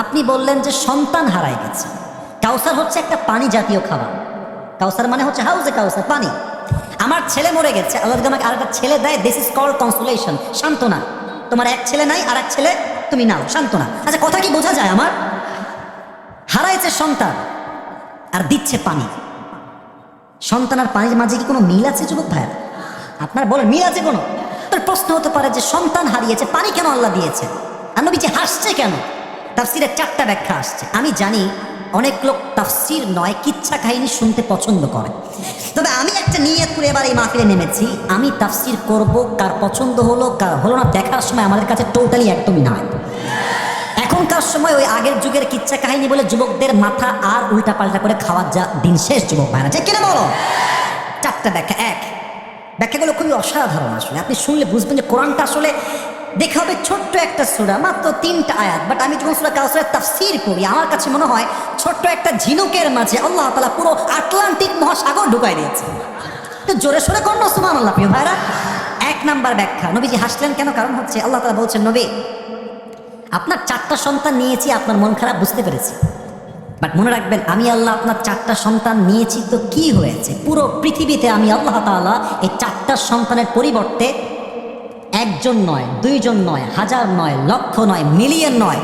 আপনি বললেন যে সন্তান হারায় গেছে। কাউসার হচ্ছে একটা পানি জাতীয় খাবার। কাউসার মানে হচ্ছে হাউজে কাউসার, পানি। আমার ছেলে মরে গেছে, আল্লাহ যদি আমাকে আরেকটা ছেলে দেয়, দিস ইজ কল্ড কনসোলেশন, সান্ত্বনা। তোমার এক ছেলে নাই, আর এক ছেলে তুমি নাও, সান্ত্বনা। আচ্ছা, কথা কি বোঝা যায় আমার? হারাইছে সন্তান আর দিচ্ছে পানি। সন্তান আর পানির মাঝে কি কোনো মিল আছে যুবক ভাইয়া? আপনার বলেন, মিল আছে কোনো? তোর প্রশ্ন হতে পারে যে সন্তান হারিয়েছে, পানি কেন আল্লাহ দিয়েছে? আর নবীজি হাসছে কেন? তাফসিরের 4টা ব্যাখ্যা আসছে। আমি জানি অনেক লোক তাফসির নয়, কিচ্ছা কাহিনী শুনতে পছন্দ করে, তবে আমি একটা নিয়ত করে এবার এই মাহফিলে নেমেছি। আমি তাফসির করব, কার পছন্দ হলো কার হলো না দেখার সময় আমাদের কাছে টোটালি একদমই নয়। এখনকার সময় ওই আগের যুগের কিচ্ছা কাহিনী বলে যুবকদের মাথা আর উল্টা পাল্টা করে খাওয়ার যা দিন শেষ যুবক ভাইরা, ঠিক কিনা বলো? 4টা ব্যাখ্যা। এক, ব্যাখ্যাগুলো খুবই অসাধারণ। আসলে আপনি শুনলে বুঝবেন যে কোরআনটা আসলে দেখা হবে ছোট্ট একটা সূরা, মাত্র 3টা আয়াত, বাট আমি যখন সূরা কাউসারের তাফসীর করি আমার কাছে মনে হয় ছোট্ট একটা ঝিনুকের মাঝে আল্লাহ তাআলা পুরো আটলান্টিক মহাসাগর ঢুকাই দিয়েছে। তো জোরে সোরে কর না সুবহানাল্লাহ প্রিয় ভাইরা। 1 নাম্বার ব্যাখ্যা, নবীজি হাসলেন কেন? কারণ হচ্ছে আল্লাহ তাআলা বলছেন, নবী আপনার 4টা সন্তান নিয়েছি, আপনার মন খারাপ বুঝতে পেরেছি, বাট মনে রাখবেন আমি আল্লাহ আপনার 4টা সন্তান নিয়েছি তো কি হয়েছে? পুরো পৃথিবীতে আমি আল্লাহ তাআলা এই 4টা সন্তানের পরিবর্তে 1 জন নয়, 2 জন নয়, 1000 নয়, লক্ষ নয়, মিলিয়ন নয়,